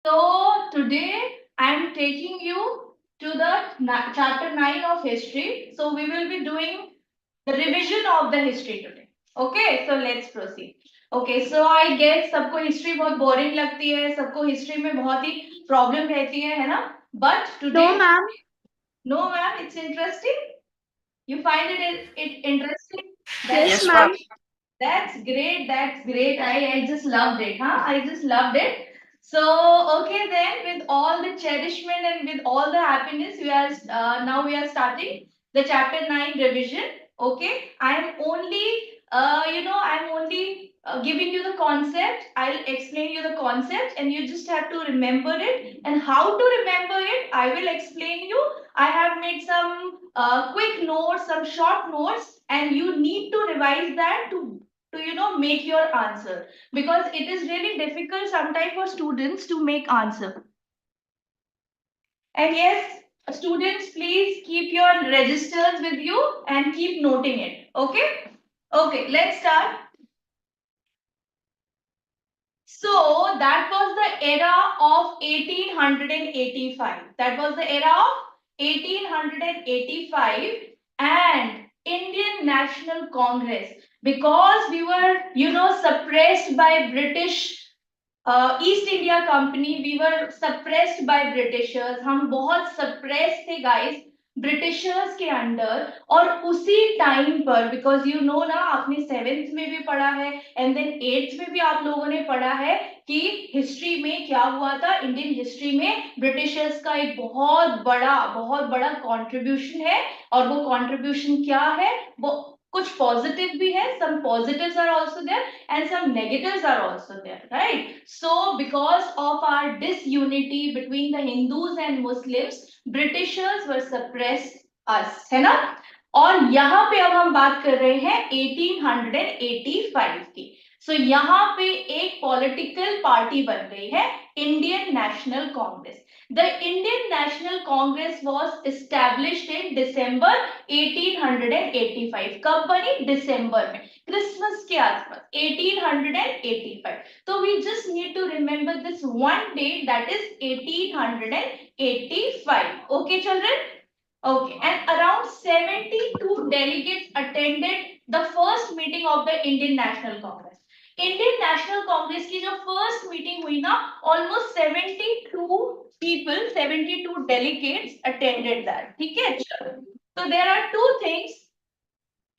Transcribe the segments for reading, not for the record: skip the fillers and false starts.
So today I am taking you to the chapter 9 of history. So we will be doing the revision of the history today. Okay, so let's proceed. Okay, so I guess सबको history बहुत boring लगती है, सबको history में बहुत ही problem रहती है ना? But today, No, ma'am. no ma'am, it's interesting. You find it interesting? Yes, That's ma'am. That's great. That's great. I just loved it, huh? I just loved it. So, okay then, with all the cherishment and with all the happiness, we are now we are starting the chapter 9 revision. Okay, I am only, I'm only giving you the concept. I'll explain you the concept, and you just have to remember it. And how to remember it, I will explain you. I have made some quick notes, some short notes, and you need to revise that to make your answer, because it is really difficult sometimes for students to make answer. And yes, students, please keep your registers with you and keep noting it. Okay, let's start. So that was the era of 1885. That was the era of 1885 and Indian National Congress, because we were suppressed by British East India Company, we were suppressed by Britishers, हम बहुत suppress थे guys Britishers के under. और उसी time पर, because you know ना, आपने seventh में भी पढ़ा है एंड देन एट्थ में भी आप लोगों ने पढ़ा है कि हिस्ट्री में क्या हुआ था, इंडियन हिस्ट्री में ब्रिटिशर्स का एक बहुत बड़ा कंट्रीब्यूशन है। और वो कंट्रीब्यूशन क्या है, वो कुछ पॉजिटिव भी है, some positives are also there and some negatives are also there, right? So because of our disunity between the Hindus and Muslims, Britishers were suppressed us, है ना? और यहाँ पे अब हम बात कर रहे हैं 1885 की। सो यहाँ पे एक पॉलिटिकल पार्टी बन गई है, Indian national Congress. The Indian National Congress was established in December 1885. कब बनी? दिसंबर में, क्रिसमस के आसपास, 1885. So we just need to remember this one date, that is 1885. Okay, children? Okay, and around 72 delegates attended the first meeting of the Indian National Congress. Indian national Congress की जो first meeting हुई ना, almost 72 people, 72 delegates attended that. ठीक है, चलो। So there are two things.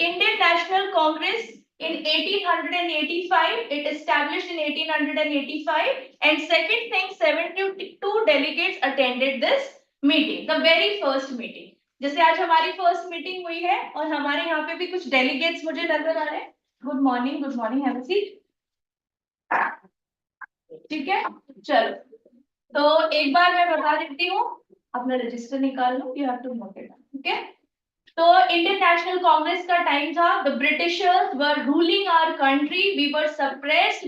Indian National Congress in 1885, it established in 1885, and second thing, 72 delegates attended this meeting, the very first meeting. जैसे आज हमारी फर्स्ट मीटिंग हुई है और हमारे यहाँ पे भी कुछ डेलीगेट्स मुझे नजर आ रहे हैं। Good morning, have a seat. ठीक है, चलो। तो एक बार मैं बता देती हूँ, अपना रजिस्टर निकाल लो, you have to note it, ठीक है। तो इंडियन नेशनल कांग्रेस का टाइम था, the Britishers were ruling our country, we were suppressed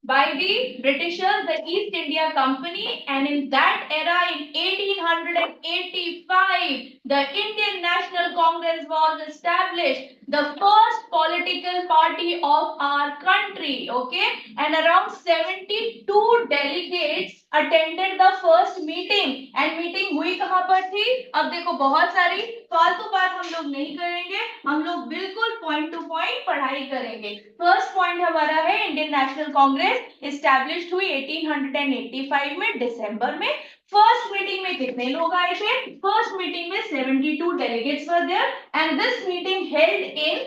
by the Britishers, the East India Company, and in that era, in 1885, the Indian National Congress was established, the first political party of our country, okay, and around 72 delegates attended the first meeting, and meeting हुई कहां पर थी? अब देखो, बहुत सारी फालतू बात हम लोग नहीं करेंगे, हम लोग बिल्कुल पॉइंट टू पॉइंट पढ़ाई करेंगे। फर्स्ट पॉइंट हमारा है, इंडियन नेशनल कांग्रेस एस्टैब्लिश्ड हुई 1885 में, दिसंबर में। फर्स्ट मीटिंग में कितने लोग आए थे? फर्स्ट मीटिंग में 72 delegates were there, and this meeting held in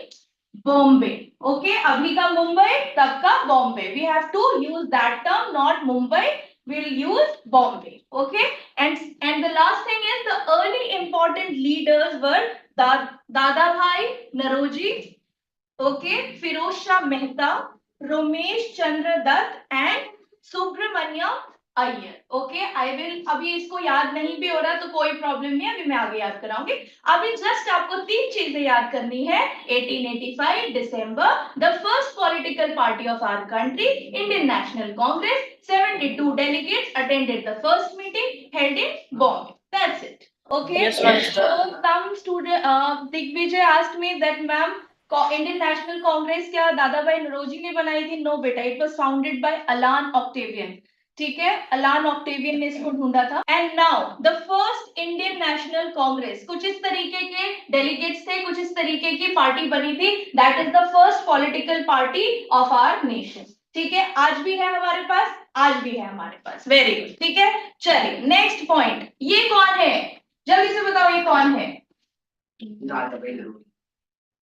Bombay. Okay, अभी का मुंबई, तब का Bombay, we have to use that term, not Mumbai, we'll use Bombay. Okay, and the last thing is, the early important leaders were Dada Bhai Naroji, okay, Firoz Shah Mehta, Ramesh Chandra Dutt and Subramanya Iyer. Okay, I will, अभी इसको याद नहीं भी हो रहा तो कोई problem नहीं है, अभी मैं आगे याद कराऊंगी। अभी जस्ट आपको तीन चीजें याद करनी है। 1885 दिसंबर, the first political party of our country, Indian National Congress, 72 delegates attended the first meeting held in Bombay. That's it. Okay. Yes, so some student, Digvijay asked me that, ma'am, Indian national Congress क्या दादा भाई नरोजी ने बनाई थी? No बेटा, it was founded by अलान Octavian. ठीक है, अलान ऑक्टेवियन ने इसको ढूंढा था। And now the first Indian national Congress, कुछ इस तरीके के डेलीगेट्स थे, कुछ इस तरीके की पार्टी बनी थी। That is the first political party of our nation. ठीक है, आज भी है हमारे पास, आज भी है हमारे पास। Very good. ठीक है, चलिए नेक्स्ट पॉइंट, ये कौन है, जल्दी से बताओ ये कौन है?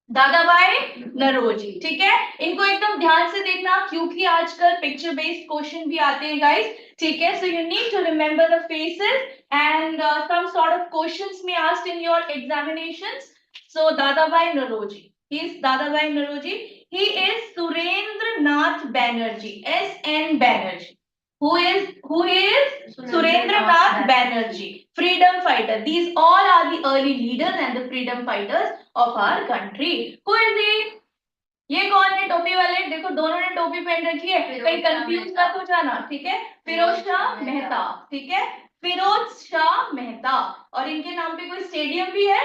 दादा भाई नरोजी। ठीक है, इनको एकदम ध्यान से देखना क्योंकि आजकल पिक्चर बेस्ड क्वेश्चन भी आते हैं गाइस। ठीक है, so you need to remember the faces and some sort of questions may asked in your examinations. So Dadabhai Naoroji, he is दादा भाई Naoroji, he is Surendra Nath Banerjee, SN Banerjee. who is Surendra Nath Banerjee, freedom fighter. These all are the early leaders and the freedom fighters of our country. Who is he? ये कौन है टोपी वाले? देखो दोनों ने टोपी पहन रखी है, कहीं कंफ्यूज ना हो जाना। ठीक है, फिरोज शाह मेहता। ठीक है, फिरोज शाह मेहता। और इनके नाम पे कोई स्टेडियम भी है?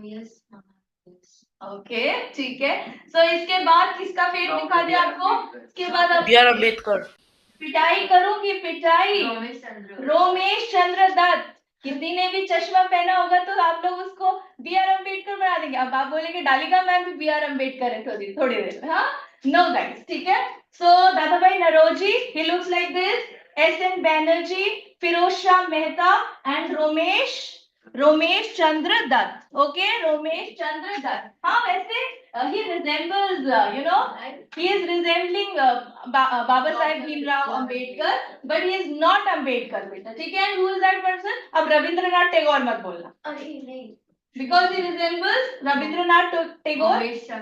यस। ओके, ठीक है। सो इसके बाद किसका फेस दिखा दिया आपको? इसके बाद आप B.R. अम्बेडकर। पिटाई करूंगी, पिटाई। रोमेश चंद्र दत्त। किसी ने भी चश्मा पहना होगा तो आप लोग उसको B.R. अम्बेडकर बना देंगे। अब आप बोलेंगे डालिका मैम भी B.R. अम्बेडकर है थोड़ी देर में। हाँ, नो गाइस। ठीक है, so Dadabhai Naoroji, he looks like this, SN Banerjee, Firoz Shah Mehta and Romesh Chandra Dutt. Okay, Romesh Chandra Dutt. हाँ, वैसे he resembles, he is resembling Baba Saheb Bhimrao Ambedkar, but he is not Ambedkar बेटा। ठीक है, and who is that person? अब रविंद्रनाथ टैगोर मत बोलना, because he resembles Rabindranath Tagore.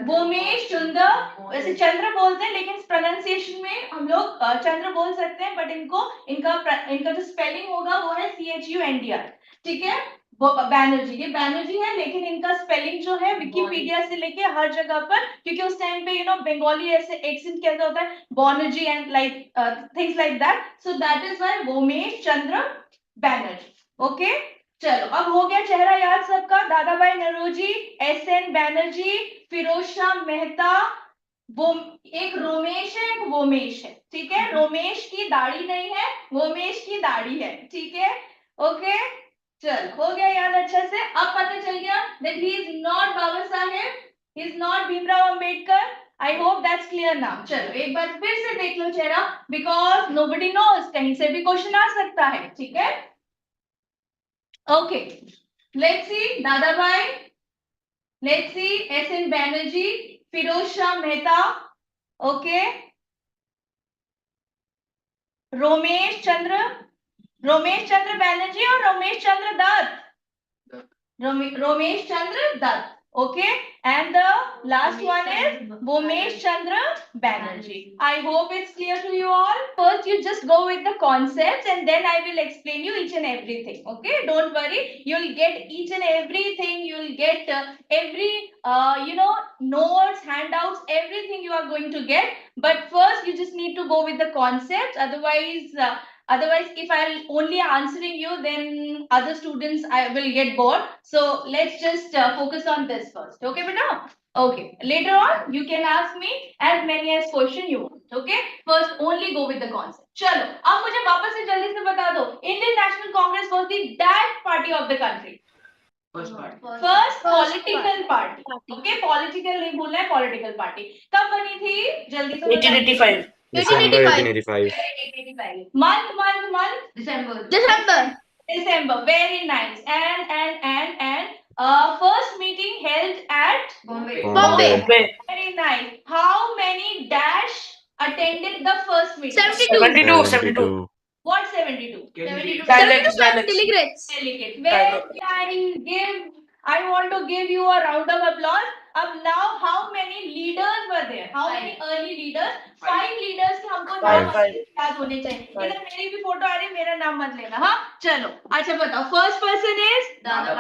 Womesh चंद्र, वैसे चंद्र बोलते हैं लेकिन प्रोनाउंसिएशन में हम लोग चंद्र बोल सकते हैं, बट इनका जो स्पेलिंग होगा वो है CHUNDR। ठीक है, बैनर्जी, ये बैनर्जी है लेकिन इनका स्पेलिंग जो है विकिपीडिया से लेके हर जगह पर, क्योंकि उस टाइम पे बंगाली ऐसे एक्सेंट कैसा होता है, Bonnerjee and like things like that, so that is why Womesh Chandra Banerjee. Okay, चलो अब हो गया चेहरा याद सबका। दादा भाई नरोजी, SN बैनर्जी, फिरोज शाह मेहता, वो एक रोमेश है, एक वोमेश है। ठीक है, रोमेश की दाढ़ी नहीं है, वोमेश की दाढ़ी है। ठीक है, ओके, चल हो गया याद अच्छे से। अब पता चल गया that he is not Baba Saheb, he is not Bhimrao Ambedkar. I hope that's clear now. चलो एक बार फिर से देख लो चेहरा, because nobody knows, कहीं से भी क्वेश्चन आ सकता है। ठीक है, ओके, let's see दादा भाई, let's see SN Banerjee, Firoz Shah Mehta, okay, Romesh Chandra Banerjee और Romesh Chandra Dutt, Romesh Chandra Dutt. Okay, and the last one is Vomesh Chandra Banerjee. I hope it's clear to you all. First, you just go with the concepts, and then I will explain you each and everything. Okay, don't worry. You'll get each and everything. You'll get every notes, handouts, everything you are going to get. But first, you just need to go with the concepts. Otherwise, if I'll only answering you, then other students I will get bored. So let's just focus on this first. Okay, beta? Okay. Later on, you can ask me as many as question you want. Okay? First, only go with the concept. चलो, अब मुझे वापस से जल्दी से बता दो, Indian National Congress was the that party of the country. First political party. Okay, political नहीं बोलना है, political party. कब बनी थी? जल्दी से 1885। December 1885. Month. December. Very nice. And first meeting held at Bombay. Very nice. How many dash attended the first meeting? 72. What 72? 72 Delegates. delegates. Very nice. I want to give you a round of applause. अब now how many leaders were there? How many early leaders? 5 leaders के हमको नाम याद होने चाहिए। इधर मेरी भी फोटो आ रही है, मेरा नाम मत लेना। हाँ, चलो अच्छा बताओ, फर्स्ट पर्सन इज दादा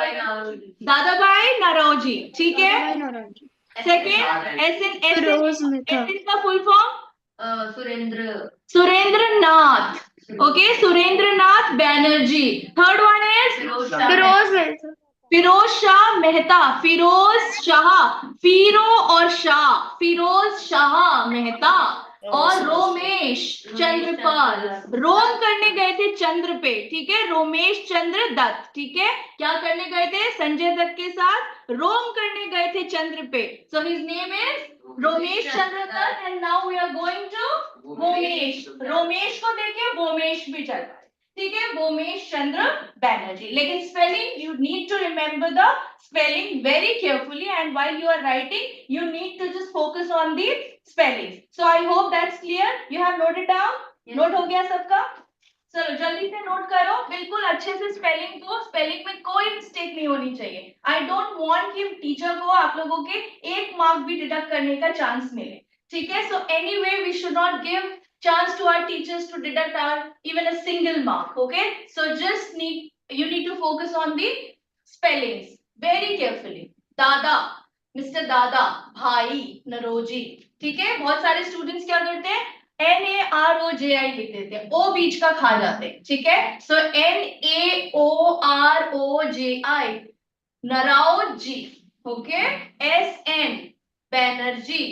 भाई नरोजी। ठीक है, सेकंड SN का full form Surendra Nath. Okay, Surendra Nath Banerjee. Third one is Firoz Shah Mehta. Firoz Shah Mehta. और रोमेश चंद्रपाल रोम करने गए थे चंद्र पे, ठीक है, रोमेश चंद्र दत्त, ठीक है, क्या करने गए थे संजय दत्त के साथ, रोम करने गए थे चंद्र पे, so his name is Romesh Chandra Dutt and now we are going to Bhumesh, Romesh को देखिए भूमेश भी चल रहा है, ठीक है, भूमेश चंद्र बैनर्जी, लेकिन spelling you need to remember the spelling very carefully and while you are writing you need to just focus on the spelling. So I hope that's clear. You have noted down? Note हो गया सबका? चलो जल्दी से note करो, बिल्कुल अच्छे से स्पेलिंग को, स्पेलिंग में कोई मिस्टेक नहीं होनी चाहिए. आई डोंट वांट कि टीचर को आप लोगों के एक मार्क भी डिडक्ट करने का चांस मिले, ठीक है. So anyway we should not give chance to our teachers to deduct our even a single mark, okay. So just you need to focus on the spellings very carefully. दादा, mister दादा, भाई, नरोजी, ठीक है. बहुत सारे स्टूडेंट्स क्या करते हैं NAROJI लिख देते हैं, ओ बीच का खा जाते हैं, ठीक है. So NAOROJI Naoroji, okay. SN Banerjee,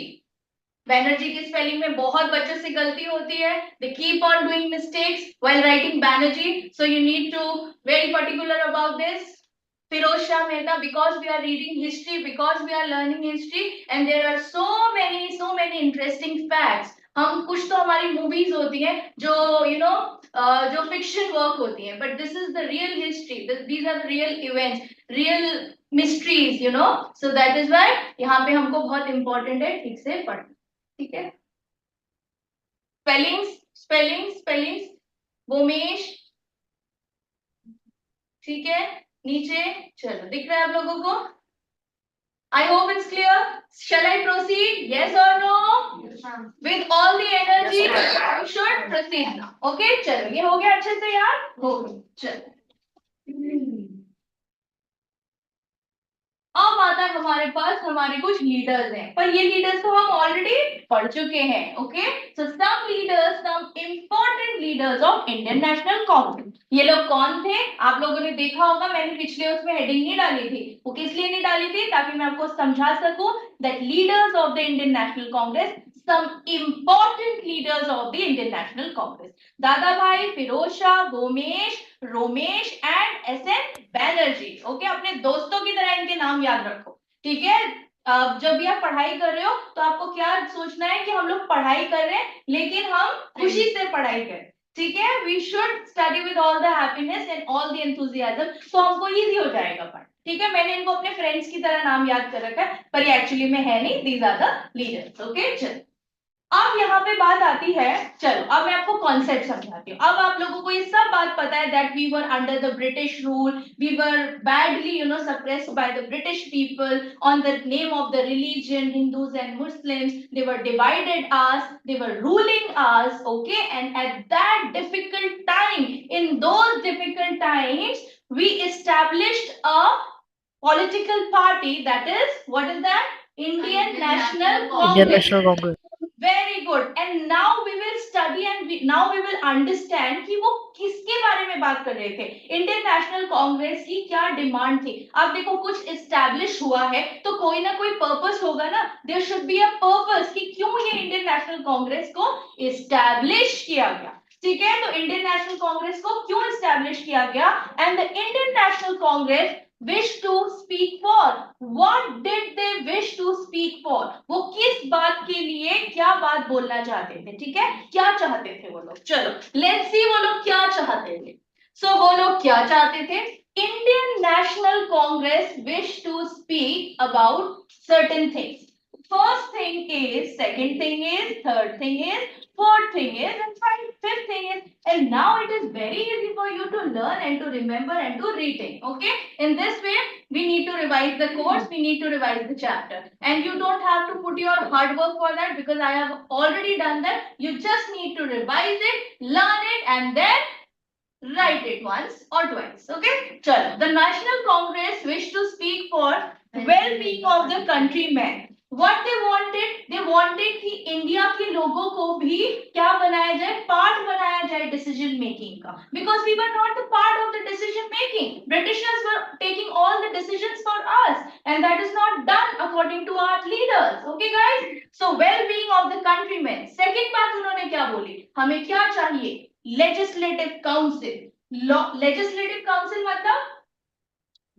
Banerjee की स्पेलिंग में बहुत बच्चों से गलती होती है, they keep on doing mistakes while writing Banerjee, so you need to very particular about this. Firoz Shah Mehta, because we are reading history, because we are learning history and there are so many interesting facts. हम कुछ तो हमारी movies होती हैं जो जो fiction work होती हैं, but this is the real history, these are real events, real mysteries, so that is why यहाँ पे हमको बहुत important है ठीक से पढ़ना, ठीक है. स्पेलिंग्स भूमेश, ठीक है, नीचे चलो दिख रहा है आप लोगों को. I hope it's clear. Shall I proceed? Yes or no? Yes. With all the energy, you should proceed now. Okay, चलो ये हो गया अच्छे से यार, हो गया. चलो अब आता है हमारे पास हमारे कुछ लीडर्स हैं, पर ये लीडर्स तो हम ऑलरेडी पढ़ चुके हैं, okay. So some leaders, some important leaders of Indian national Congress. ये लोग कौन थे आप लोगों ने देखा होगा, मैंने पिछले उसमें हेडिंग नहीं डाली थी. वो किस लिए नहीं डाली थी, ताकि मैं आपको समझा सकूं that leaders of the Indian national Congress, some important leaders of the Indian National Congress. Dadabhai, Firoz Shah, Gomesh, Romesh and SN Banerjee, okay. अपने दोस्तों की तरह इनके नाम याद रखो, ठीक है. जब भी आप पढ़ाई कर रहे हो तो आपको क्या सोचना है कि हम लोग पढ़ाई कर रहे हैं लेकिन हम खुशी से पढ़ाई करें, ठीक है. We should study with all the happiness and all the enthusiasm, तो हमको इजी हो जाएगा पढ़, ठीक है. मैंने इनको अपने फ्रेंड्स की तरह नाम याद कर रखा है, पर ये एक्चुअली में है नहीं. These are the leaders, okay. चलो अब यहाँ पे बात आती है, चलो अब मैं आपको कॉन्सेप्ट समझाती हूँ. अब आप लोगों को ये सब बात पता है that we were under the British rule, we were badly suppressed by the British people on the name of the religion, Hindus and Muslims, they were divided us, they were ruling us, okay. And at that difficult time, in those difficult times we established a political party, that is, what is that? Indian National Congress. Indian National Congress. Very good. And now we will study and now we will understand कि वो किसके बारे में बात कर रहे थे. Indian national Congress की क्या डिमांड थी. आप देखो कुछ एस्टैब्लिश हुआ है तो कोई ना कोई पर्पस होगा ना. There should be a purpose कि क्यों ये इंडियन नेशनल कांग्रेस को एस्टैब्लिश किया गया, ठीक है. तो इंडियन नेशनल कांग्रेस को क्यों एस्टैब्लिश किया गया, and the Indian national Congress wish to speak for, what did they wish to speak for, वो किस बात के लिए क्या बात बोलना चाहते थे, ठीक है. क्या चाहते थे वो लोग, चलो लेट्स सी वो लोग क्या चाहते थे. सो वो लोग क्या चाहते थे, Indian national Congress wish to speak about certain things. First thing is, second thing is, third thing is, fourth thing is, and fifth thing is, and now it is very easy for you to learn and to remember and to retain, okay. In this way we need to revise the course, we need to revise the chapter, and you don't have to put your hard work for that because I have already done that. You just need to revise it, learn it, and then write it once or twice, okay. Chalo, the National Congress wish to speak for well-being of the countrymen. What they wanted कि India के लोगों को भी क्या बनाया जाए, part बनाया जाए डिसीजन मेकिंग का, because we were not the part of the decision making. Britishers were taking all the decisions for us, and that is not done according to our leaders. Okay guys, so well-being of the countrymen. Second बात उन्होंने क्या बोली, हमें क्या चाहिए, legislative council. Legislative council मतलब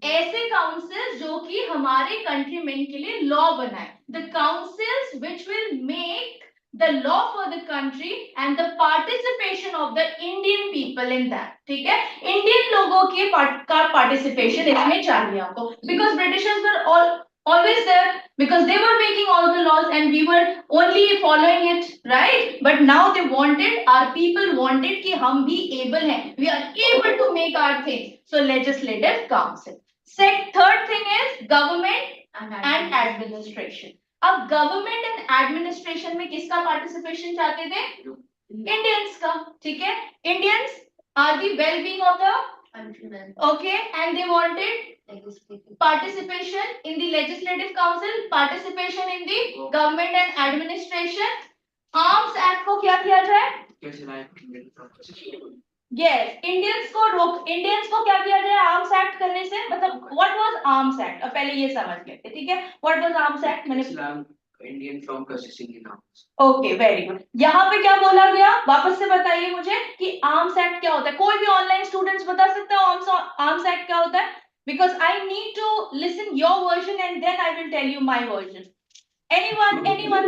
ऐसे councils जो कि हमारे कंट्रीमेन के लिए लॉ बनाए, the councils which will make the law for the country and the participation of the Indian people in that. ठीक है, इंडियन लोगों के पार्टिसिपेशन इसमें चाहिए आपको, because Britishers were always there, because they were making all the laws and we were only following it, right? But now they wanted, our people wanted कि हम भी able हैं, we are able to make our things. So legislative council. Third thing is government and administration. अब government and administration में किसका participation चाहते थे, Indians का. ठीक है, Indians are the well-being of the countrymen. Okay, and they wanted participation in the legislative council, participation in the government and administration. Arms Act को क्या किया जाए, yes, इंडियंस को क्या किया जाए आर्म्स एक्ट करने से, मतलब व्हाट वाज आर्म्स एक्ट, अब पहले ये समझ लेते. ठीक है, व्हाट वाज आर्म्स एक्ट, मैंने Indian from possessing in arms. Okay very good. यहाँ पे क्या बोला गया, वापस से बताइए मुझे कि आर्म्स एक्ट क्या होता है. कोई भी ऑनलाइन स्टूडेंट्स बता सकते हो आर्म्स एक्ट क्या होता है, because I need to listen your version and then I will tell you my version. Anyone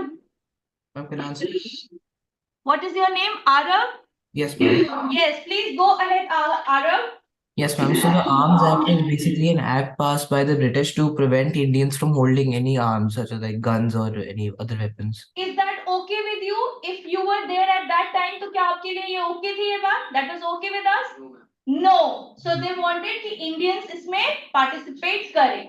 what is your name, Aarav? Yes, ma'am. Yes, please go ahead, Arav. Yes, ma'am. So the Arms Act is basically an act passed by the British to prevent Indians from holding any arms, such as like guns or any other weapons. Is that okay with you? If you were there at that time, तो क्या आपके लिए ये okay थी ये बात? That was okay with us? No. So they wanted कि Indians इसमें participate करें.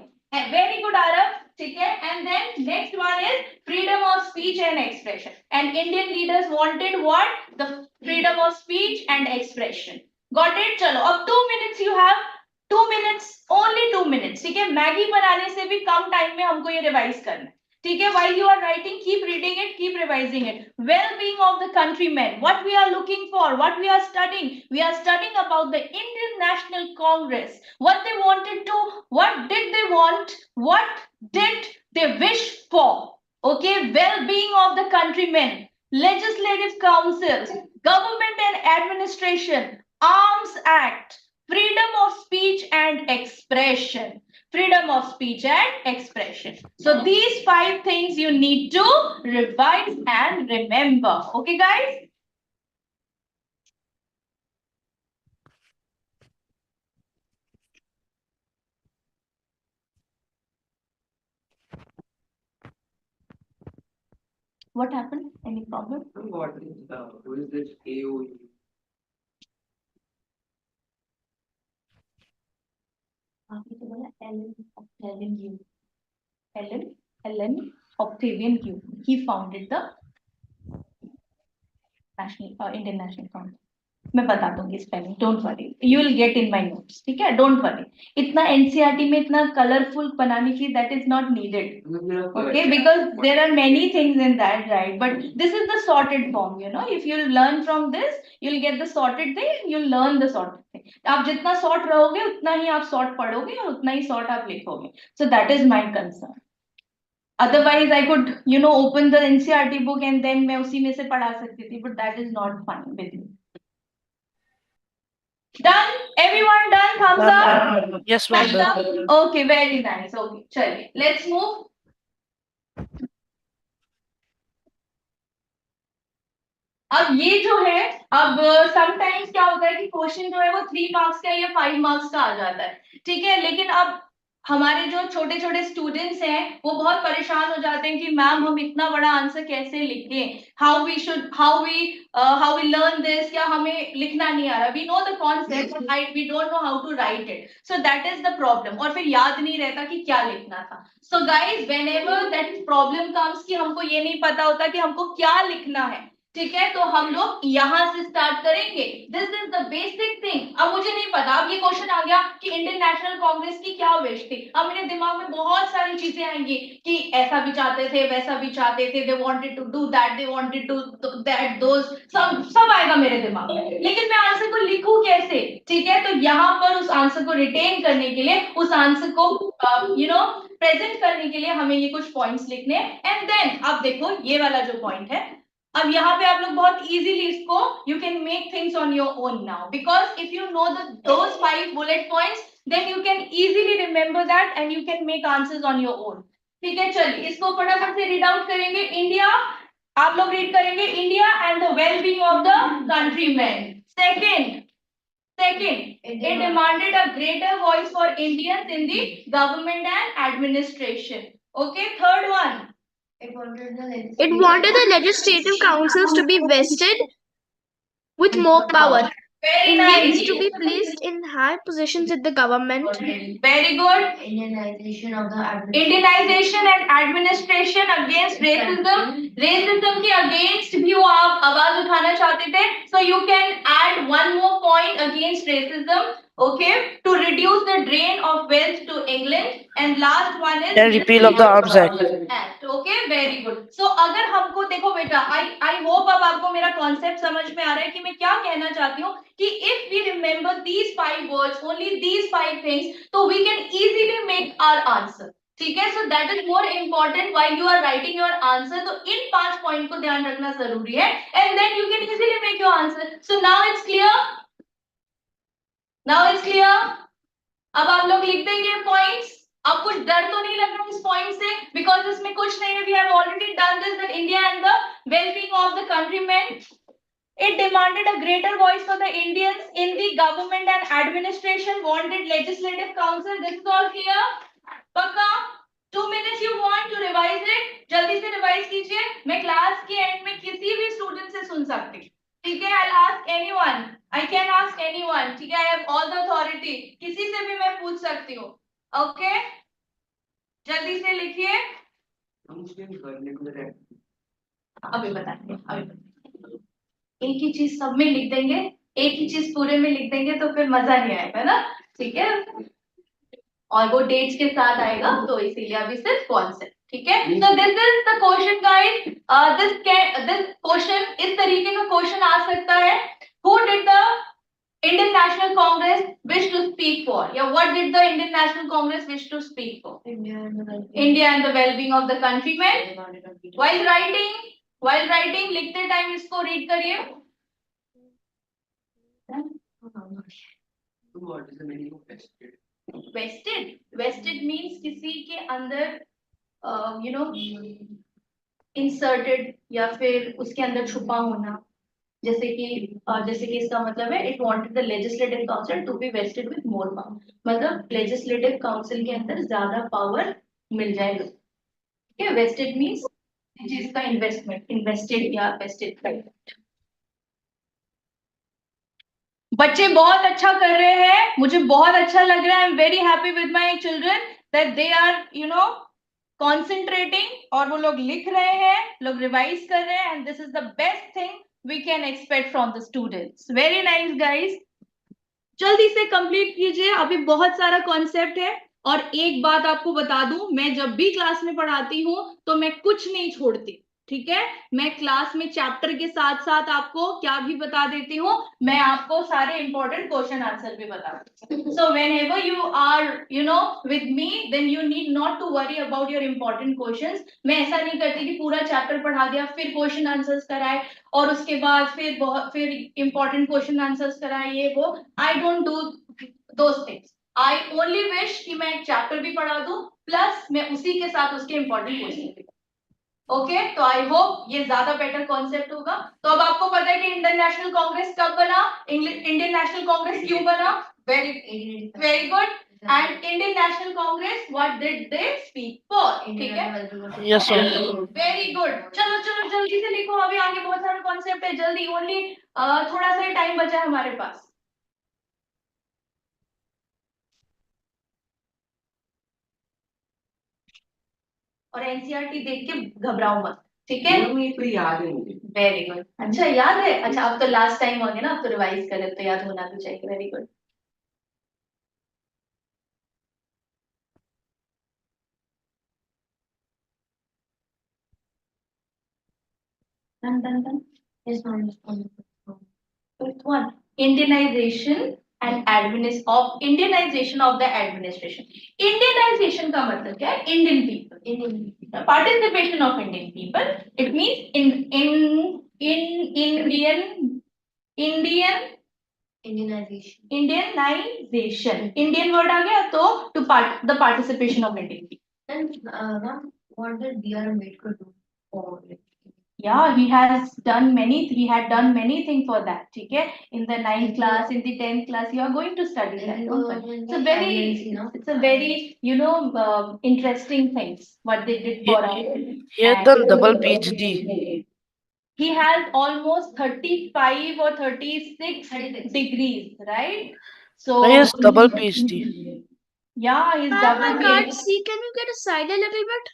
Very good, Arav. ठीक है, and then next one is freedom of speech and expression. And Indian leaders wanted what? The freedom of speech and expression. Got it? चलो अब 2 minutes you have, 2 minutes, only 2 minutes. ठीक है, Maggi बनाने से भी कम time में हमको ये रिवाइज करना है. ठीक है, while you are writing, keep reading it, keep revising it. Well-being of the countrymen. What we are looking for, what we are studying. We are studying about the Indian National Congress. What they wanted to, what did they want? What did they wish for? Okay, well-being of the countrymen, legislative councils, government and administration, Arms Act, freedom of speech and expression. Freedom of speech and expression. So these 5 things you need to revise and remember. Okay, guys? What happened? Any problem? Who is this AOU? Ellen Octavian Q. He founded the Indian National Congress. मैं बता दूंगी spelling, don't worry, you will get in my notes. ठीक है, don't worry. इतना NCERT में इतना colourful बनाने की that is not needed. Okay, because there are many things in that, right? But this is the sorted form, you know. If you learn from this, you'll get the sorted thing, you'll learn the sorted thing. आप जितना sort रहोगे उतना ही आप sort पढ़ोगे और उतना ही sort आप लिखोगे. So that is my concern. Otherwise, I could, you know, open the NCERT book and then मैं उसी में से पढ़ा सकती थी, but that is not fun with me. Done? Everyone done? Thumbs up? Yes, ma'am. Thumbs up? Okay, very nice. Okay, चलिए, let's move. अब ये जो है, अब समटाइम्स क्या होता है कि क्वेश्चन जो है वो 3 मार्क्स का या 5 मार्क्स का आ जाता है. ठीक है, लेकिन अब हमारे जो छोटे छोटे स्टूडेंट्स हैं वो बहुत परेशान हो जाते हैं कि मैम हम इतना बड़ा आंसर कैसे लिखें, हाउ वी लर्न दिस, क्या हमें लिखना नहीं आ रहा, we know the concept but we don't know how to write it. So that is the problem, और फिर याद नहीं रहता कि क्या लिखना था. So guys, whenever that problem comes कि हमको ये नहीं पता होता कि हमको क्या लिखना है, ठीक है, तो हम लोग यहाँ से स्टार्ट करेंगे। This is the basic thing. अब मुझे नहीं पता, अब ये क्वेश्चन आ गया कि इंडियन नेशनल कांग्रेस की क्या विश थी। अब मेरे दिमाग में बहुत सारी चीजें आएंगी कि ऐसा भी चाहते थे, वैसा भी चाहते थे, they wanted to do that, they wanted to that, those, सब आएगा मेरे दिमाग में, लेकिन मैं आंसर को लिखूं कैसे? ठीक है, तो यहाँ पर उस आंसर को रिटेन करने के लिए, उस आंसर को प्रेजेंट करने के लिए हमें ये कुछ पॉइंट्स लिखने हैं। एंड देन अब देखो ये वाला जो पॉइंट है, अब यहाँ पे आप लोग बहुत इजीली इसको you can make things on your own now, because if you know those 5 bullet points then you can easily remember that and you can make answers on your own. ठीक है, चलिए इसको फटाफट से रीड आउट करेंगे। India, आप लोग read करेंगे, India and the well being of the countryman. Second, it demanded a greater voice for Indians in the government and administration. Okay, third one. It wanted the legislative councils to be vested with more power. Very Indians nice. to be placed in high positions in the government. Very good. Indianization of the Indianization and administration against racism. Racism के against भी वो आप आवाज उठाना चाहते थे, so you can add one more point against racism. Okay, to reduce the drain of wealth to England, and last one is The repeal of the Arms Act. Okay, very good. So अगर हमको देखो बेटा, I hope अब आपको मेरा concept समझ में आ रहा है कि मैं क्या कहना चाहती हूँ, कि if we remember these 5 words, only these 5 things, तो we can easily make our answer. ठीक है, so that is more important while you are writing your answer. तो इन 5 पॉइंट को ध्यान रखना जरूरी है, and then you can easily make your answer. So now it's clear. Now it's clear. अब आप लोग लिख देंगे पॉइंट्स। अब कुछ डर तो नहीं लग रहा इस पॉइंट से, बिकॉज इसमें कुछ नहीं है, we have already done this, that India and the wellbeing of the countryman, it demanded a greater voice for the Indians in the government and administration, wanted legislative council. This is all clear. पक्का? 2 minutes you want to revise it, जल्दी से revise कीजिए। मैं class के and में किसी भी student से सुन सकती, ठीक है? I'll ask anyone, I can ask anyone, ठीक है? I have all the authority, किसी से भी मैं पूछ सकती हूँ। ओके, जल्दी से लिखिए। अभी बताएंगे, एक ही चीज सब में लिख देंगे, एक ही चीज पूरे में लिख देंगे तो फिर मजा नहीं आएगा ना, ठीक है? और वो डेट्स के साथ आएगा, तो इसीलिए अभी सिर्फ कॉन्सेप्ट, ठीक है? तो this is the question guys. This question, इस तरीके का क्वेश्चन आ सकता है, who did the Indian National Congress wish to speak for? Yeah, what did the Indian National Congress wish to speak for? India and the well-being of the countrymen. While writing, लिखते time इसको read करिए। What is the meaning of vested? Vested means किसी के अंदर inserted या फिर उसके अंदर छुपा होना, जैसे कि इसका मतलब है, it wanted the legislative council to be vested with more power, मतलब लेजिस्लेटिव काउंसिल के अंदर ज्यादा पावर मिल जाएगा। ठीक है, वेस्टेड मींस जिसका इन्वेस्टेड या वेस्टेड। बच्चे बहुत अच्छा कर रहे हैं, मुझे बहुत अच्छा लग रहा है। I am very happy with my children that they are concentrating, और वो लोग लिख रहे हैं, लोग रिवाइज कर रहे हैं, and this is the best thing we can expect from the students. Very nice guys. जल्दी से कंप्लीट कीजिए, अभी बहुत सारा कॉन्सेप्ट है। और एक बात आपको बता दूं, मैं जब भी क्लास में पढ़ाती हूँ तो मैं कुछ नहीं छोड़ती, ठीक है? मैं क्लास में चैप्टर के साथ साथ आपको क्या भी बता देती हूँ, मैं आपको सारे इंपॉर्टेंट क्वेश्चन आंसर भी बता देती हूँ। So whenever you are with me, then you need not to worry about your important questions. मैं ऐसा नहीं करती कि पूरा चैप्टर पढ़ा दिया फिर क्वेश्चन आंसर्स कराए और उसके बाद फिर इंपॉर्टेंट क्वेश्चन आंसर्स कराए, ये वो। I don't do those things. I only wish कि मैं एक चैप्टर भी पढ़ा दूं, प्लस मैं उसी के साथ उसके इंपॉर्टेंट क्वेश्चन भी। ओके, तो आई होप ये ज्यादा बेटर कॉन्सेप्ट होगा। तो अब आपको पता है कि इंडियन नेशनल कांग्रेस कब बना, इंडियन नेशनल कांग्रेस क्यों बना। Very good. And Indian national Congress what did they speak for, ठीक है? Yes, sir. Very good. चलो जल्दी से लिखो, अभी आगे बहुत सारा कॉन्सेप्ट है, जल्दी, ओनली थोड़ा सा टाइम बचा है हमारे पास। और एनसीईआरटी देख के घबराओ मत, ठीक है, तो याद है मुझे। वेरी गुड, अच्छा याद है, अच्छा अब तो लास्ट टाइम होंगे ना, अब तो रिवाइज करें तो याद होना भी चाहिए, very good. Done. Yes, ma'am. Fifth one, Indianization and Indianization of the administration. Indianization का मतलब क्या है? Indian people. The participation of Indian people. It means Indianization. Indianization. Indian word आ गया तो the participation of Indian people. And ma'am, what did B.R. Ambedkar do for it? Yeah, he had done many things for that. ठीक है, in the 9th class, in the 10th class, you are going to study that. Don't worry. It's a very, interesting things what they did for us. He had done double PhD. He has almost 35 or 36 degrees, right? So He has double PhD. yeah, he's Ma'am, double I can't PhD. see. Can you get aside a little bit?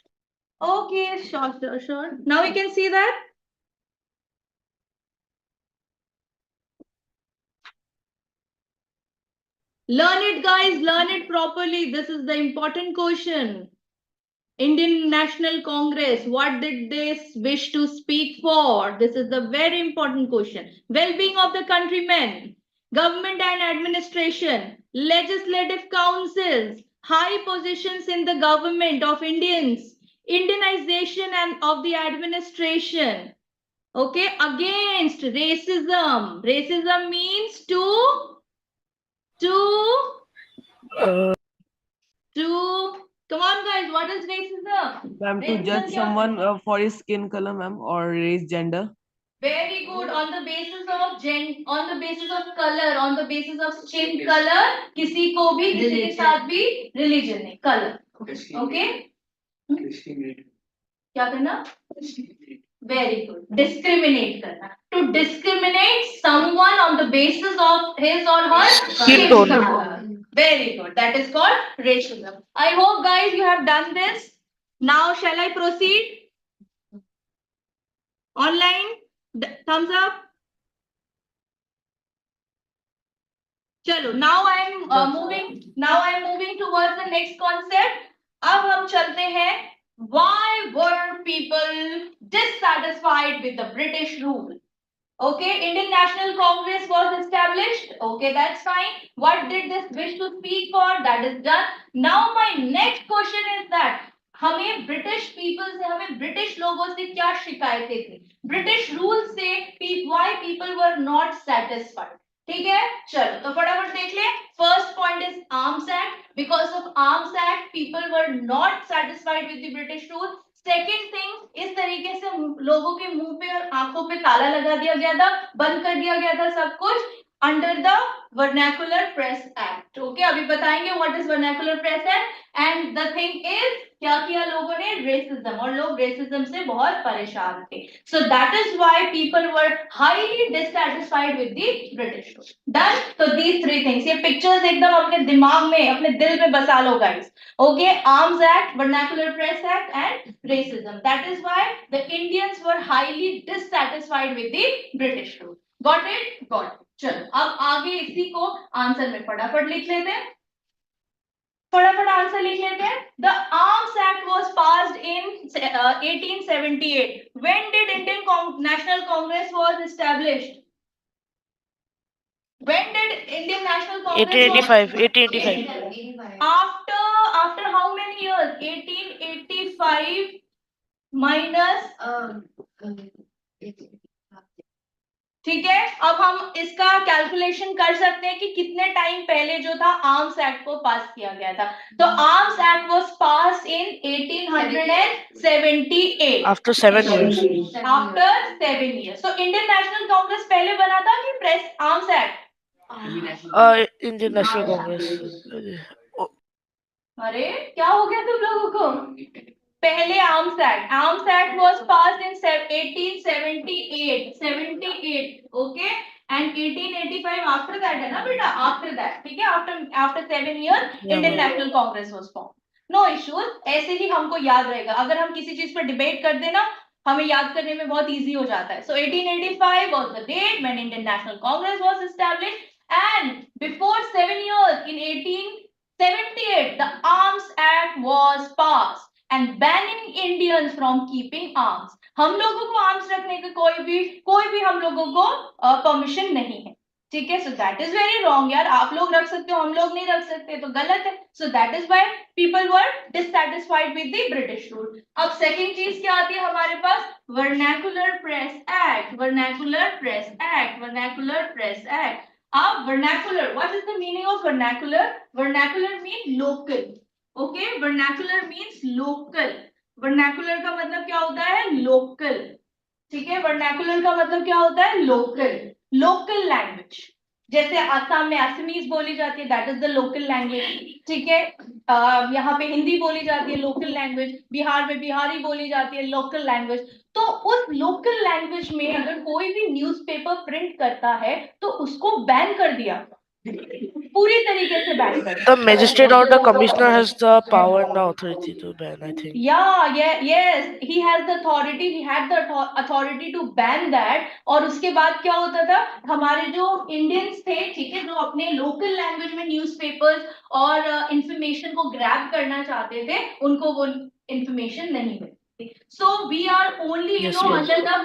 Okay, sure. Now we can see that. Learn it, guys. Learn it properly. This is the important question. Indian National Congress, what did they wish to speak for? This is the very important question. Well-being of the countrymen, government and administration, legislative councils, high positions in the government of Indians, Indianization and of the administration. Okay, against racism. Racism means to come on guys, what is racism? Ma'am, to Racism judge क्या someone for his skin color, ma'am, or race, gender. Very good. On the basis of on the basis of color, on the basis of skin color, किसी को भी किसी के साथ भी religion नहीं, color. Okay? Discriminate. क्या करना? Very good. Discriminate करना. To discriminate someone on the basis of his or her skin color. Very good. That is called racism. I hope guys you have done this. Now shall I proceed? Online? Thumbs up. चलो, now I'm moving towards the next concept. अब हम चलते हैं. Why were people dissatisfied with the British rule? Okay, Indian National Congress was established. Okay, that's fine. What did this wish to speak for? That is done. Now my next question is that हमें British people से, हमें British लोगों से क्या शिकायतें थी? British rule से why people were not satisfied? ठीक है, चलो तो फटाफट देख ले. First point is Arms Act. Because of Arms Act, people were not satisfied with the British rule. Second thing, इस तरीके से लोगों के मुंह पे और आंखों पे ताला लगा दिया गया था, बंद कर दिया गया था सब कुछ under the vernacular press act. Okay, अभी बताएंगे what is vernacular press act. And the thing is, क्या किया लोगों ने? रेसिज्म. और लोग रेसिज्म से बहुत परेशान थे. सो that is why people were highly dissatisfied with the British rule. Done. तो दीस थ्री थिंग्स, ये पिक्चर्स एकदम अपने दिमाग में, अपने दिल में बसा लो guys. Okay, Arms Act, Vernacular Press Act, and racism. That is why the Indians were highly dissatisfied with the British rule. Got it? Got it. चलो, अब आगे इसी को आंसर में फटाफट लिख लेते हैं. फटाफट आंसर लिख लेते हैं. The Arms Act was passed in 1878. When did Indian National Congress was established? When did Indian National Congress 1885. After how many years? 1885 minus ठीक है. अब हम इसका कैलकुलेशन कर सकते हैं कि कितने टाइम पहले जो था आर्म्स एक्ट को पास किया गया था. तो arms act was pass in 1878. After 7 years. After 7 years. So Indian National Congress पहले बना था कि press arms act? Indian National Congress. अरे क्या हो गया तुम लोगों को? पहले arms act. Arms act was passed in 1878. Okay, and 1885 after that है ना बेटा, आफ्टर दैट. ठीक है, after 7 years Indian national congress was form. No issues, ऐसे ही हमको याद रहेगा. अगर हम किसी चीज पर डिबेट कर देना, हमें याद करने में बहुत इजी हो जाता है. So 1885 was the date when Indian National Congress was established, and before 7 years in 1878 the Arms Act was passed and banning Indians from keeping arms. हम लोगों को आर्म्स रखने का कोई भी हम लोगों को परमिशन नहीं है. ठीक है. So that is very wrong यार. आप लोग रख सकते हो, हम लोग नहीं रख सकते, तो गलत है. So that is why people were dissatisfied with the British rule. अब सेकंड चीज क्या आती है हमारे पास? Vernacular press act. Vernacular press act. Vernacular press act. अब vernacular, what is the meaning of vernacular? Vernacular mean local. Okay. Vernacular means local. Vernacular का मतलब क्या होता है? लोकल. ठीक है. वर्नाकुलर का मतलब क्या होता है? लोकल. Local language. जैसे आसाम में असमीज बोली जाती है, that is the local language. ठीक है. यहाँ पे हिंदी बोली जाती है, लोकल लैंग्वेज. बिहार में बिहारी बोली जाती है, लोकल लैंग्वेज. तो उस लोकल लैंग्वेज में अगर कोई भी न्यूज़पेपर प्रिंट करता है तो उसको बैन कर दिया, पूरी तरीके से बैन कर The दिया. magistrate or the commissioner has the power and the authority to ban, I think. Yes, he has the authority. He had the authority to ban that. और उसके बाद क्या होता था? हमारे जो इंडियंस थे, ठीक है, जो अपने लोकल लैंग्वेज में न्यूज़पेपर्स और इंफॉर्मेशन को ग्रैब करना चाहते थे, उनको वो इंफॉर्मेशन नहीं मिलती. So we are only, you Yes, know, yes.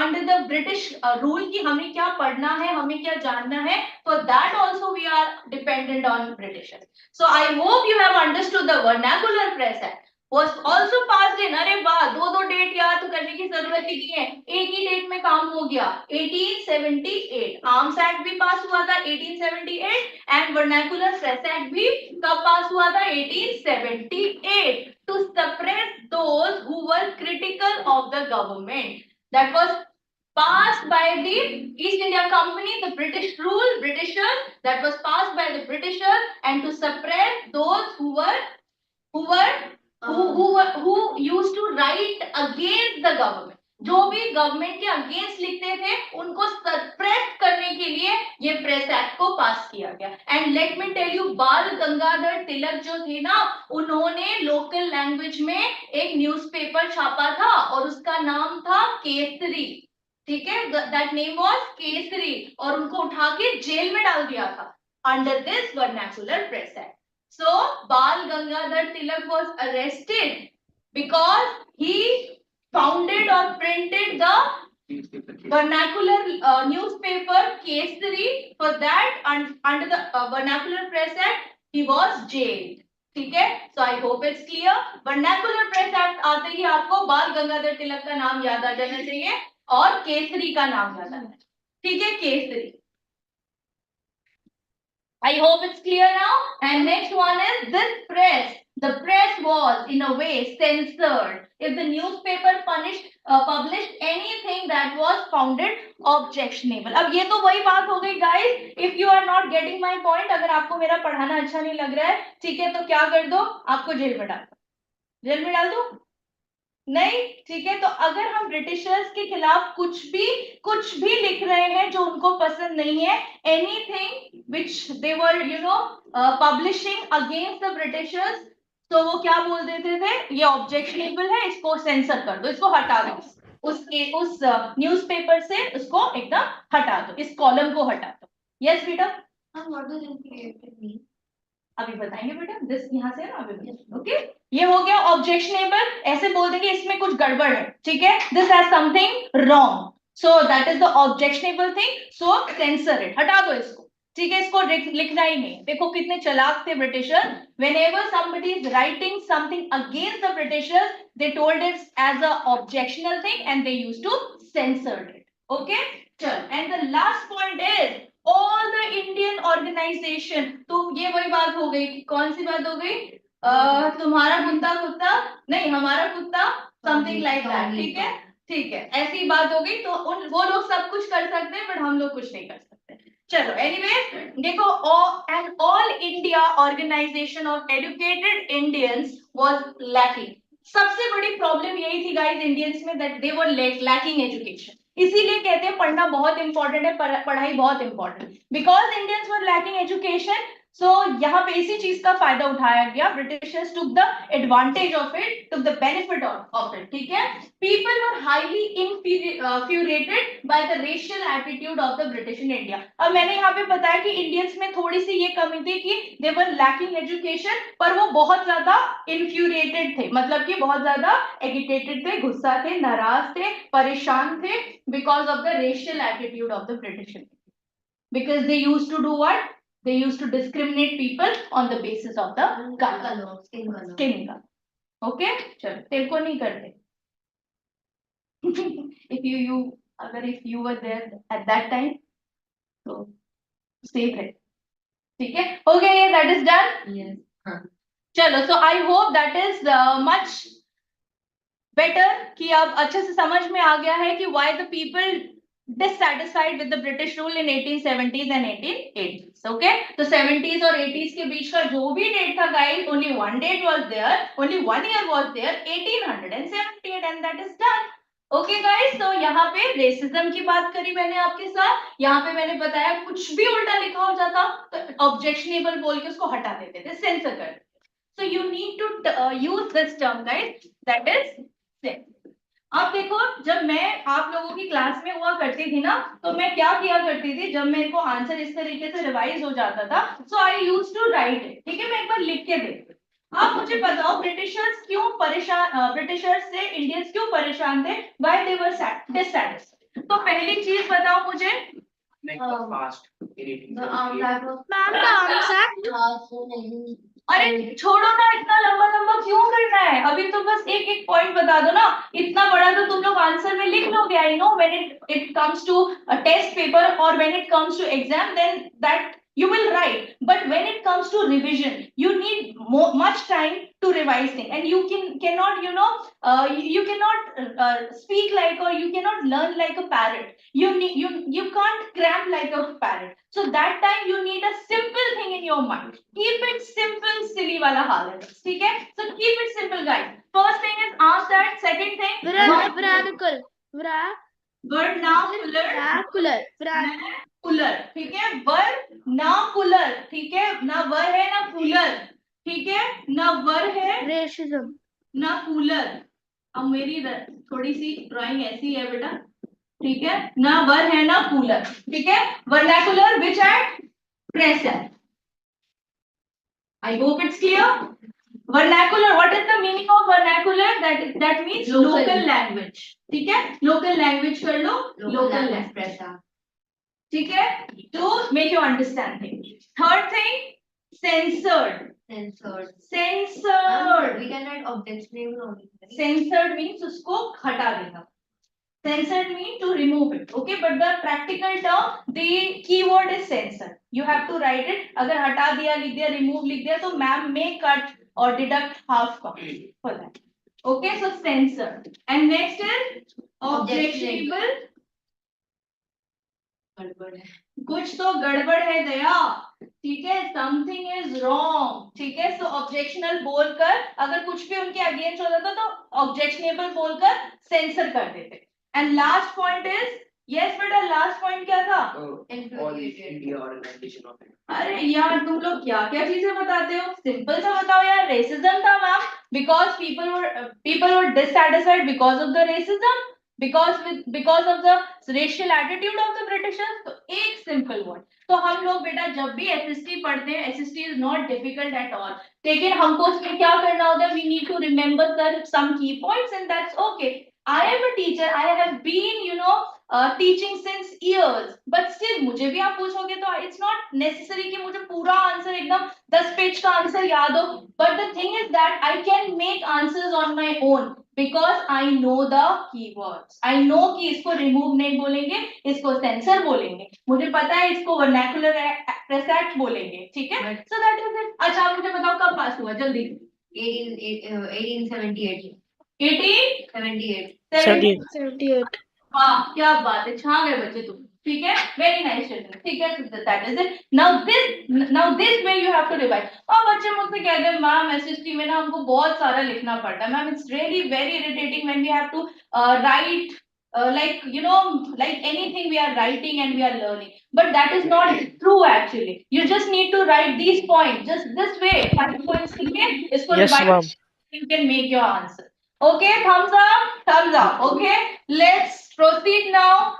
under the British rule कि हमें क्या पढ़ना है, हमें क्या जानना है. For that also we are dependent on Britishers. So I hope you have understood the Vernacular Press Act was also passed in. अरे वाह, दो डेट याद तो करने की जरूरत ही नहीं है, एक ही डेट में काम हो गया. 1878 आर्म्स एक्ट भी पास हुआ था 1878, एंड वर्नाकुलर प्रेस एक्ट भी कब पास हुआ था? 1878, to suppress those who were critical of the government. That was passed by the East India Company, the British rule, Britishers, that was passed by the Britishers, and to suppress those who used to write against the government. जो भी government के against लिखते थे उनको suppress करने के लिए ये प्रेस एक्ट को पास किया गया. And let me tell you, Bal Gangadhar तिलक जो थे ना, उन्होंने लोकल लैंग्वेज में एक न्यूज़पेपर छापा था और उसका नाम था केसरी. ठीक है. दैट नेम वाज केसरी, और उनको उठा के जेल में डाल दिया था under this vernacular press act. So Bal Gangadhar Tilak was arrested because he founded or printed the vernacular newspaper Kesari. For that, under the Vernacular Press Act, he was jailed. ठीक है. So I hope it's clear. Vernacular Press Act आते ही आपको बाल गंगाधर तिलक का नाम याद आ जाना चाहिए और केसरी का नाम याद आना चाहिए. ठीक है. Kesari. I hope it's clear now. And next one is this press. The press was in a way censored if the newspaper published anything that was founded objectionable. अब ये तो वही बात हो गई guys. If you are not getting my point, अगर आपको मेरा पढ़ाना अच्छा नहीं लग रहा है, ठीक है, तो क्या कर दो? आपको जेल में डाल दो. जेल में डाल दो? नहीं. ठीक है. तो अगर हम ब्रिटिशर्स के खिलाफ कुछ भी लिख रहे हैं जो उनको पसंद नहीं है, anything which they were publishing against the Britishers, तो वो क्या बोल देते थे? ये ऑब्जेक्शनेबल है, इसको सेंसर कर दो, इसको हटा दो, उस न्यूज़पेपर से उसको एकदम हटा दो, इस कॉलम को हटा दो. यस बेटा. What does infuriated mean? अभी बताएंगे बेटा. दिस यहाँ से ना अभी. ओके. ये हो गया ऑब्जेक्शनेबल. ऐसे बोल देंगे इसमें कुछ गड़बड़ है. ठीक है. This has something wrong, so that is the objectionable thing. So sensor it, हटा दो इसको. ठीक है. इसको लिखना ही नहीं. देखो कितने चालाक थे Britisher. Whenever somebody is writing something against the Britishers, they told it as a objectional thing and they used to censor it. Okay. चल. And the last point is all the Indian organization. तो ये वही बात हो गई. कौन सी बात हो गई? तुम्हारा कुत्ता नहीं, हमारा कुत्ता, समथिंग लाइक दैट. ठीक है. ठीक है. ऐसी बात हो गई. तो वो लोग सब कुछ कर सकते हैं, बट हम लोग कुछ नहीं कर सकते. चलो. एनीवे, देखो, and all India organisation of educated Indians was lacking. सबसे बड़ी प्रॉब्लम यही थी गाइस इंडियंस में, that they were lacking education. इसीलिए कहते हैं पढ़ना बहुत इंपॉर्टेंट है, पढ़ाई बहुत important. Because Indians were lacking education, so यहाँ पे इसी चीज का फायदा उठाया गया. Britishers took the advantage of it, took the benefit of it. ठीक है. People were highly infuriated by the racial attitude of the British in India. अब मैंने यहाँ पे बताया कि इंडियंस में थोड़ी सी ये कमी थी कि they were lacking education, पर वो बहुत ज्यादा infuriated थे, मतलब कि बहुत ज्यादा agitated थे, गुस्सा थे, नाराज थे, परेशान थे because of the racial attitude of the British. Because they used to do what? They used to discriminate people on the basis of the color. Skin color. Skin color. Okay? चलो तेरे को नहीं करते. if you were there at that time, so save it. ठीक है? Okay, that is done. Yes. चलो, so I hope that is much better कि अब अच्छे से समझ में आ गया है कि why the people dissatisfied with the British rule in 1870s and 1880s. Okay, तो 70s और 80s के बीच का जो भी डेट था guys, only one date was there, only 1 year was there, 1878, and that is done. Okay guys, तो यहाँ पे रेसिज्म की बात करी मैंने आपके साथ. यहाँ पे मैंने बताया कुछ भी उल्टा लिखा हो जाता तो ऑब्जेक्शनेबल बोल के उसको हटा देते थे, सेंसर कर. So you need to use this term guys, that is censor. अब देखो, जब मैं आप लोगों की क्लास में हुआ करती थी ना, तो मैं क्या किया करती थी, जब मेरे को आंसर इस तरीके से रिवाइज हो जाता था, सो आई यूज टू राइट इट. ठीक है, मैं एक बार लिख के देखती. आप मुझे बताओ ब्रिटिशर्स से इंडियंस क्यों परेशान थे, व्हाई दे वर डिससैटिस्फाइड. तो पहली चीज बताओ मुझे. Fast. The arms act was. Ma'am, the arms act. अरे छोड़ो ना, इतना लंबा लंबा क्यों करना है, अभी तो बस एक एक पॉइंट बता दो ना. इतना बड़ा तो तुम लोग आंसर में लिख लोगे. I know when it comes to a test paper और when it comes to exam, then that you will write, but when it comes to revision you need much time to revise things, and you cannot you cannot speak like, or you cannot learn like a parrot. You can't cram like a parrot, so that time you need a simple thing in your mind. Keep it simple, silly wala हाल है. ठीक है, so keep it simple guys. First thing is ask that. Second thing, vernacular. ठीक है, vernacular. ठीक है, ना वर है ना कूलर. ठीक है, ना वर है Racism. ना कूलर. अब मेरी थोड़ी सी ड्राइंग ऐसी है बेटा. ठीक है, ना वर है ना कूलर. ठीक है, vernacular which at present. I hope it's clear. Vernacular, what is the meaning of vernacular? That means local language. ठीक है, local language कर लो, local language. ठीक है, to make you understand things. Third thing, censored. We can add objectionable only. Censored means उसको हटा देना. Censored means to remove it. Okay, but the practical term, the keyword is censored. You have to write it. अगर हटा दिया लिख दिया, remove लिख दिया, तो ma'am may cut or deduct half copy for that. Okay, so censored. And next is objectionable. कुछ तो गड़बड़ है दया. ठीक है, something is wrong. ठीक है, so objectionable बोलकर, अगर कुछ भी उनके अगेंस्ट हो जाता तो objectionable बोलकर सेंसर कर देते. And last point is, yes बेटा, last point क्या था? All India organization of it. अरे यार तुम लोग क्या क्या चीजें बताते हो, सिंपल सा बताओ यार. रेसिज्म था ma'am, because people were dissatisfied because of the racism, because of the racial attitude of the Britishers. तो एक सिंपल वर्ड. तो हम लोग बेटा जब भी एसएसटी पढ़ते हैं, SST is not difficult at all, लेकिन हमको उसमें क्या करना होता है, we need to remember some key points, and that's okay. I am a teacher, I have been teaching since years, but still मुझे भी आप पूछोगे तो it's not necessary कि मुझे पूरा आंसर एकदम 10 पेज का आंसर याद हो. But the thing is that I can make answers on my own because I know the keywords. I know कि इसको remove नहीं बोलेंगे, इसको censor बोलेंगे, मुझे पता है इसको vernacular reset बोलेंगे. ठीक है, so that is it. अच्छा मुझे बताओ कब पास हुआ, जल्दी. 1878. 1878. 78. वाह क्या बात है, छा गए बच्चे तुम. ठीक है, वेरी नाइस चिल्ड्रन. ठीक है, that is it. Now this way you have to revise. और बच्चे मुझसे कहते हैं मैम एसएसटी में ना हमको बहुत सारा लिखना पड़ता है. Ma'am it's really very irritating when we have to write like like anything we are writing and we are learning, but that is not true actually. You just need to write these points just this way, 5 points is for Yes, ma'am. you can make your answer. Okay, thumbs up, okay, let's proceed now